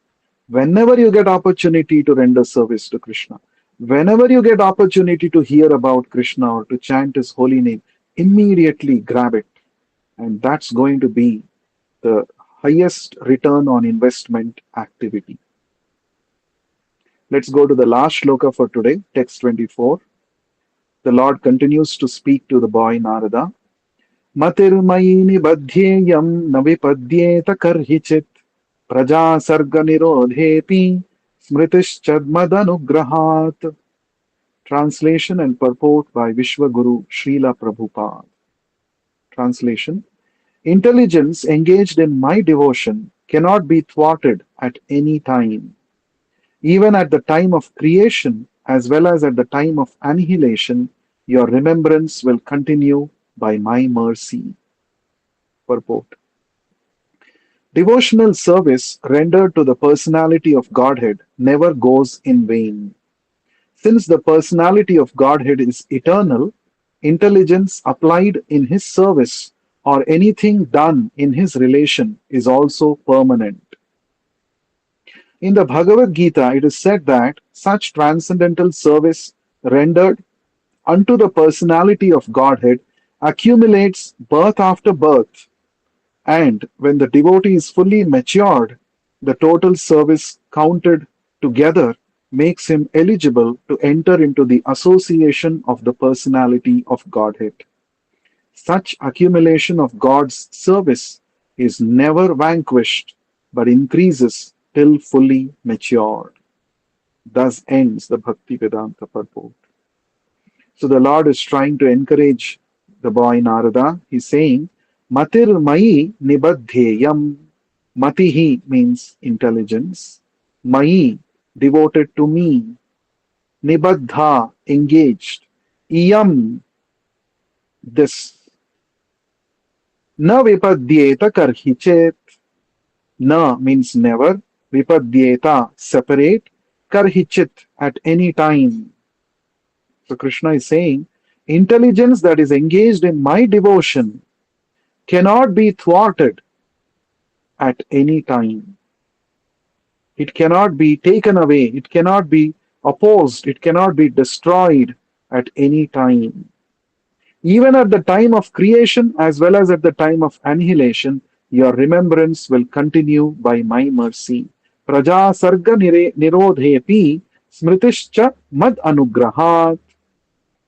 Whenever you get opportunity to render service to Krishna, whenever you get opportunity to hear about Krishna or to chant his holy name, immediately grab it. And that's going to be the highest return on investment activity. Let's go to the last shloka for today, text 24. The Lord continues to speak to the boy Narada. Matirmayi nibadhyeyam navipadyeta karhichit praja sarga nirodhepi smritischadmadanugrahat. Translation and purport by Vishwaguru Srila Prabhupada. Translation: intelligence engaged in my devotion cannot be thwarted at any time. Even at the time of creation, as well as at the time of annihilation, your remembrance will continue by my mercy. Purport: devotional service rendered to the personality of Godhead never goes in vain. Since the personality of Godhead is eternal, intelligence applied in his service or anything done in his relation is also permanent. In the Bhagavad Gita, it is said that such transcendental service rendered unto the personality of Godhead accumulates birth after birth, and when the devotee is fully matured, the total service counted together makes him eligible to enter into the association of the personality of Godhead. Such accumulation of God's service is never vanquished, but increases till fully matured. Thus ends the Bhakti Vedanta purport. So the Lord is trying to encourage the boy Narada. He's saying, Matir Mai Nibadhyeyam. Matihi means intelligence. Mai, devoted to me. Nibadha, engaged. Iyam, this. Na vipadyeta karhichet. Na means never. Vipadyeta, separate. Karhichit, at any time. So Krishna is saying, Intelligence that is engaged in my devotion cannot be thwarted at any time. It cannot be taken away. It cannot be opposed. It cannot be destroyed at any time. Even at the time of creation as well as at the time of annihilation, your remembrance will continue by my mercy. Praja sarga nirodhepi smritischa mad anugrahat.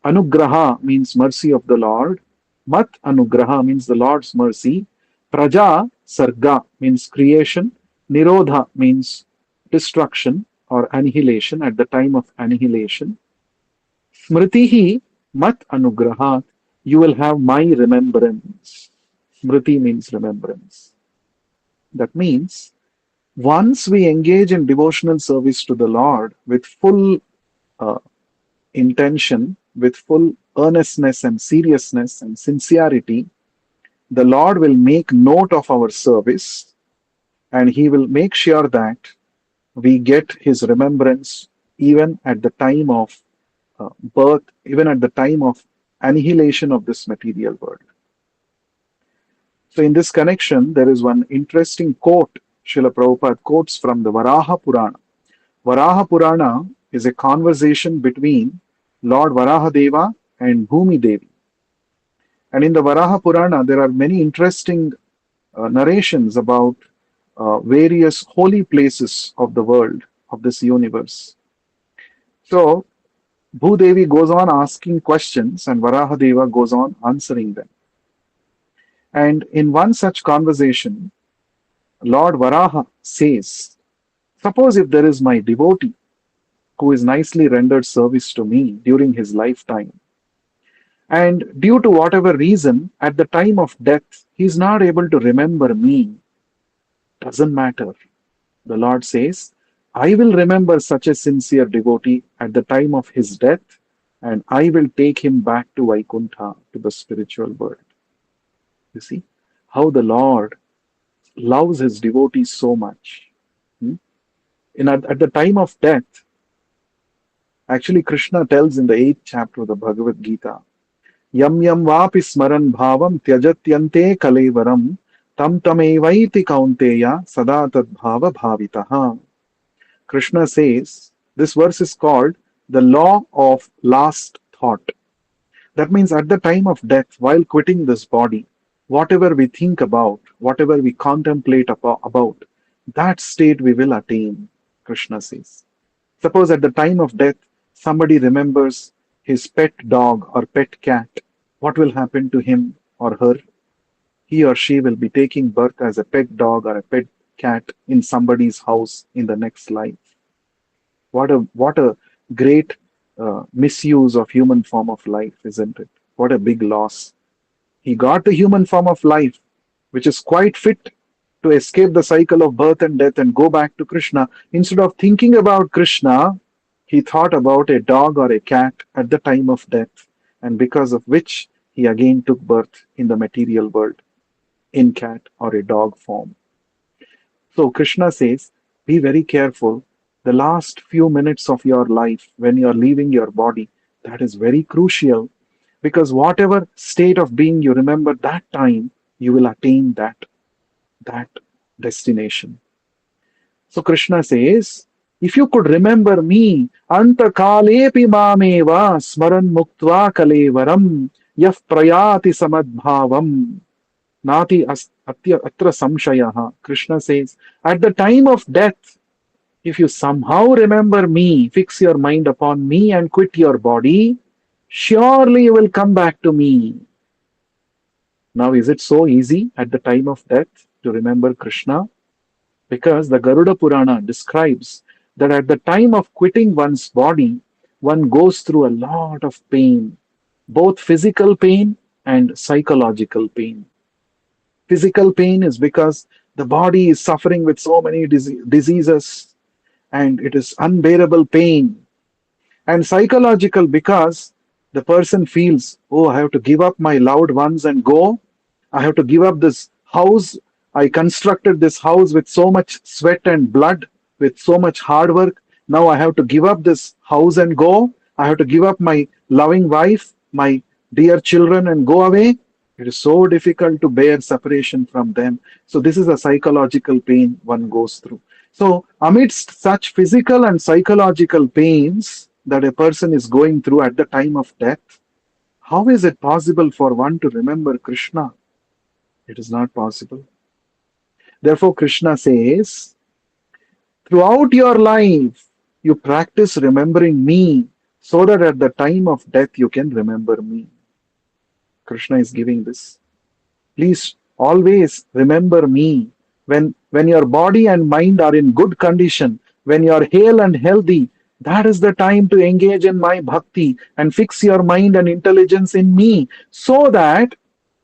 Anugraha means mercy of the Lord. Mat anugraha means the Lord's mercy. Praja sarga means creation. Nirodha means destruction or annihilation at the time of annihilation. Smritihi mat anugrahat. You will have my remembrance. Smriti means remembrance. That means once we engage in devotional service to the Lord with full uh, intention, with full earnestness and seriousness and sincerity, the Lord will make note of our service and He will make sure that we get His remembrance even at the time of birth, even at the time of annihilation of this material world. So, in this connection, there is one interesting quote Srila Prabhupada quotes from the Varaha Purana. Varaha Purana is a conversation between Lord Varahadeva and Bhumi Devi. And in the Varaha Purana, there are many interesting narrations about various holy places of the world, of this universe. So, Bhudevi goes on asking questions and Varahadeva goes on answering them. And in one such conversation, Lord Varaha says, suppose if there is my devotee who is nicely rendered service to me during his lifetime, and due to whatever reason, at the time of death, he is not able to remember me, doesn't matter. The Lord says, I will remember such a sincere devotee at the time of his death, and I will take him back to Vaikuntha, to the spiritual world. You see how the Lord loves his devotees so much. Hmm? At the time of death, actually, Krishna tells in the 8th chapter of the Bhagavad Gita, Yam yam vapi smaran bhavam tyajatyante kalevaram tam tamevaiti kaunteya sada tad bhava bhavitaha. Krishna says, this verse is called the law of last thought. That means at the time of death, while quitting this body, whatever we think about, whatever we contemplate about, that state we will attain, Krishna says. Suppose at the time of death, somebody remembers his pet dog or pet cat, what will happen to him or her? He or she will be taking birth as a pet dog or a pet cat in somebody's house in the next life. What a great misuse of human form of life, isn't it? What a big loss. He got the human form of life, which is quite fit to escape the cycle of birth and death and go back to Krishna. Instead of thinking about Krishna, he thought about a dog or a cat at the time of death, and because of which he again took birth in the material world in cat or a dog form. So Krishna says, be very careful. The last few minutes of your life, when you are leaving your body, that is very crucial, because whatever state of being you remember that time, you will attain that destination. So Krishna says, if you could remember me, anta kalepi mameva smaran muktva kalevaram yah prayati samadbhavam nati atra samshayaha. Krishna says, at the time of death, if you somehow remember me, fix your mind upon me and quit your body, surely you will come back to me. Now, is it so easy at the time of death to remember Krishna? Because the Garuda Purana describes that at the time of quitting one's body, one goes through a lot of pain, both physical pain and psychological pain. Physical pain is because the body is suffering with so many diseases and it is unbearable pain. And psychological because the person feels, oh, I have to give up my loved ones and go. I have to give up this house. I constructed this house with so much sweat and blood, with so much hard work. Now I have to give up this house and go. I have to give up my loving wife, my dear children and go away, it is so difficult to bear separation from them. So, this is a psychological pain one goes through. So, amidst such physical and psychological pains that a person is going through at the time of death, how is it possible for one to remember Krishna? It is not possible. Therefore, Krishna says, throughout your life, you practice remembering me so that at the time of death you can remember me. Krishna is giving this. Please always remember me. When your body and mind are in good condition, when you are hale and healthy, that is the time to engage in my bhakti and fix your mind and intelligence in me, so that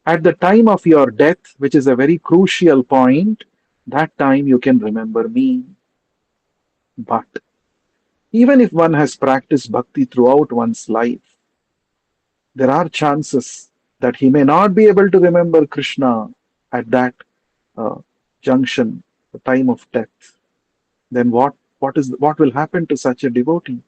at the time of your death, which is a very crucial point, that time you can remember me. But even if one has practiced bhakti throughout one's life, there are chances that he may not be able to remember Krishna at that uh, junction, the time of death. Then what will happen to such a devotee?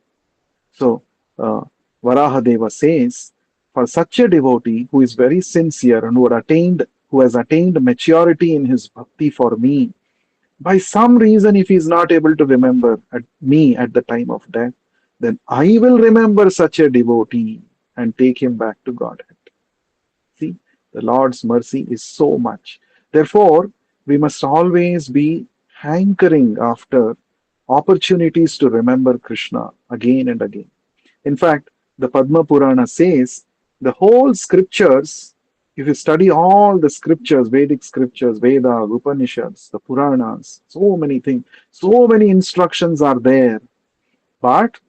So uh, Varahadeva says, for such a devotee who is very sincere and who has attained maturity in his bhakti for me, by some reason, if he is not able to remember me at the time of death, then I will remember such a devotee and take him back to Godhead. See, the Lord's mercy is so much. Therefore, we must always be hankering after opportunities to remember Krishna again and again. In fact, the Padma Purana says the whole scriptures, if you study all the scriptures, Vedic scriptures, Vedas, Upanishads, the Puranas, so many things, so many instructions are there. But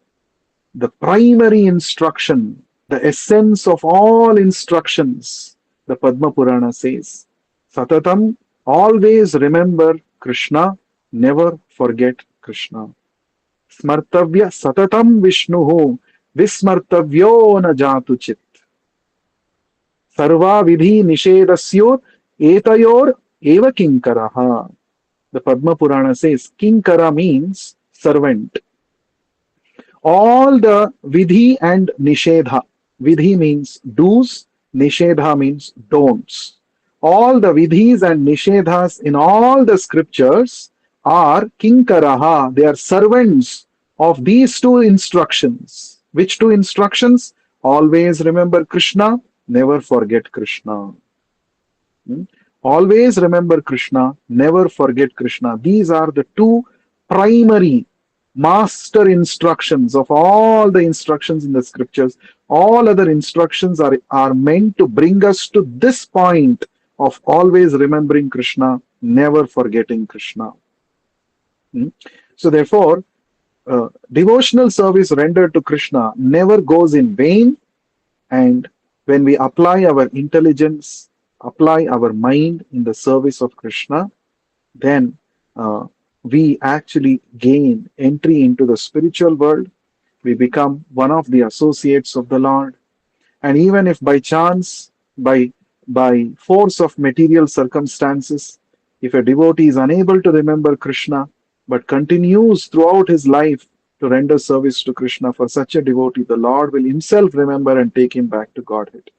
the primary instruction, the essence of all instructions, the Padma Purana says, Satatam, always remember Krishna, never forget Krishna. Smartavya Satatam Vishnuhu, Vismartavyo na jatu chit. Sarva vidhi nishedasyor etayor eva kinkaraha. The Padma Purana says kinkara means servant. All the vidhi and nishedha. Vidhi means do's, nishedha means don'ts. All the vidhis and nishedhas in all the scriptures are kinkaraha, they are servants of these two instructions. Which two instructions? Always remember Krishna, never forget Krishna. Hmm? Always remember Krishna, never forget Krishna. These are the two primary master instructions of all the instructions in the scriptures. All other instructions are meant to bring us to this point of always remembering Krishna, never forgetting Krishna. So, therefore, devotional service rendered to Krishna never goes in vain, and when we apply our intelligence, apply our mind in the service of Krishna, then we actually gain entry into the spiritual world. We become one of the associates of the Lord. And even if by chance, by force of material circumstances, if a devotee is unable to remember Krishna, but continues throughout his life to render service to Krishna, for such a devotee, the Lord will himself remember and take him back to Godhead.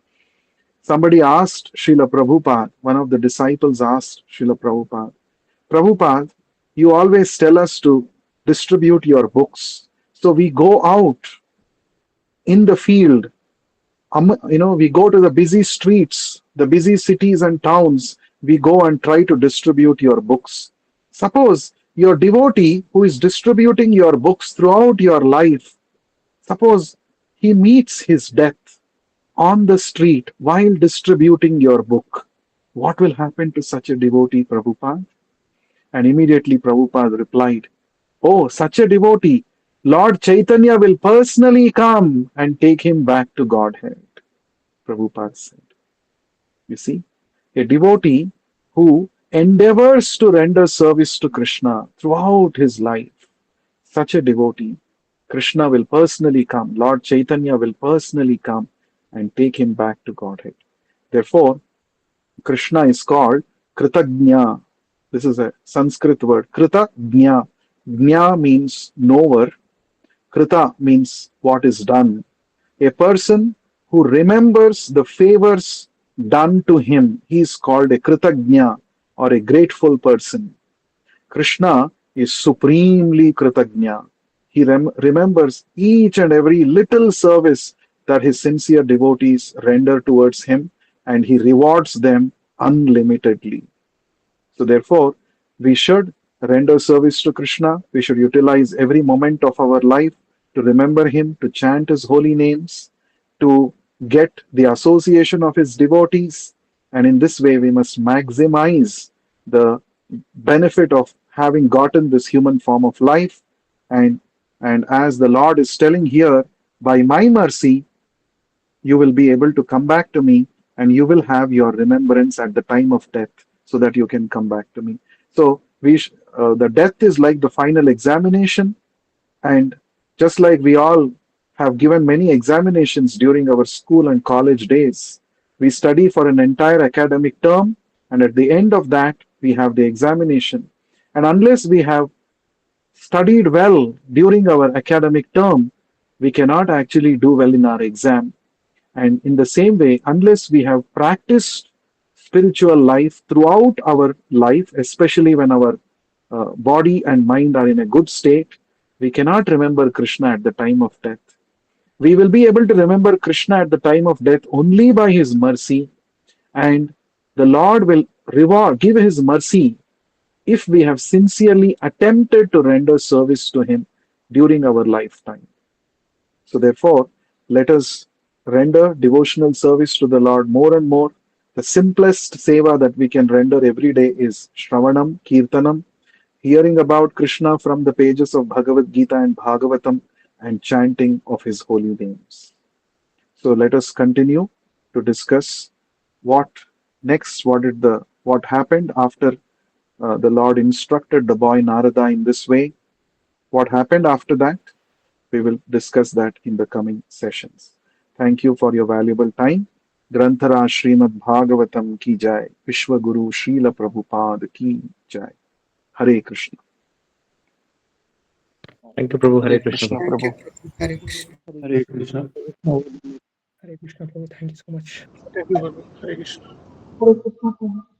Somebody asked Srila Prabhupada, one of the disciples asked Srila Prabhupada, Prabhupada, you always tell us to distribute your books. So we go out in the field, we go to the busy streets, the busy cities and towns, we go and try to distribute your books. Suppose your devotee who is distributing your books throughout your life, suppose he meets his death on the street while distributing your book. What will happen to such a devotee, Prabhupada? And immediately Prabhupada replied, oh, such a devotee, Lord Chaitanya will personally come and take him back to Godhead. Prabhupada said. You see, a devotee who endeavors to render service to Krishna throughout his life, such a devotee, Krishna will personally come, Lord Chaitanya will personally come and take him back to Godhead. Therefore, Krishna is called Kritagnya. This is a Sanskrit word. Kritagnya. Gnya means knower. Krita means what is done. A person who remembers the favors done to him. He is called a Kritagnya or a grateful person. Krishna is supremely Kritagnya. He remembers each and every little service that his sincere devotees render towards him, and he rewards them unlimitedly. So, therefore, we should render service to Krishna. We should utilize every moment of our life to remember Him, to chant His holy names, to get the association of His devotees. And in this way, we must maximize the benefit of having gotten this human form of life. And, and as the Lord is telling here, by my mercy, you will be able to come back to me, and you will have your remembrance at the time of death, so that you can come back to me. So the death is like the final examination, and just like we all have given many examinations during our school and college days, we study for an entire academic term, and at the end of that we have the examination. And unless we have studied well during our academic term, we cannot actually do well in our exam. And in the same way, unless we have practiced spiritual life throughout our life, especially when our body and mind are in a good state, we cannot remember Krishna at the time of death. We will be able to remember Krishna at the time of death only by His mercy, and the Lord will give His mercy if we have sincerely attempted to render service to Him during our lifetime. So, therefore, let us render devotional service to the Lord more and more. The simplest seva that we can render every day is Shravanam, Kirtanam, hearing about Krishna from the pages of Bhagavad Gita and Bhagavatam, and chanting of his holy names. So let us continue to discuss what next, what happened after the Lord instructed the boy Narada in this way. What happened after that? We will discuss that in the coming sessions. Thank you for your valuable time. Granthara Srimad Bhagavatam ki jai. Vishwa Guru Srila Prabhupada ki jai. Hare Krishna. Thank you, Prabhu. Hare Hare Krishna, Krishna, Prabhu. Thank you, Prabhu. Prabhu. Hare Krishna. Hare Krishna. Hare Krishna Prabhu. Thank you so much. Thank you, Prabhu. Hare Krishna. Hare Krishna.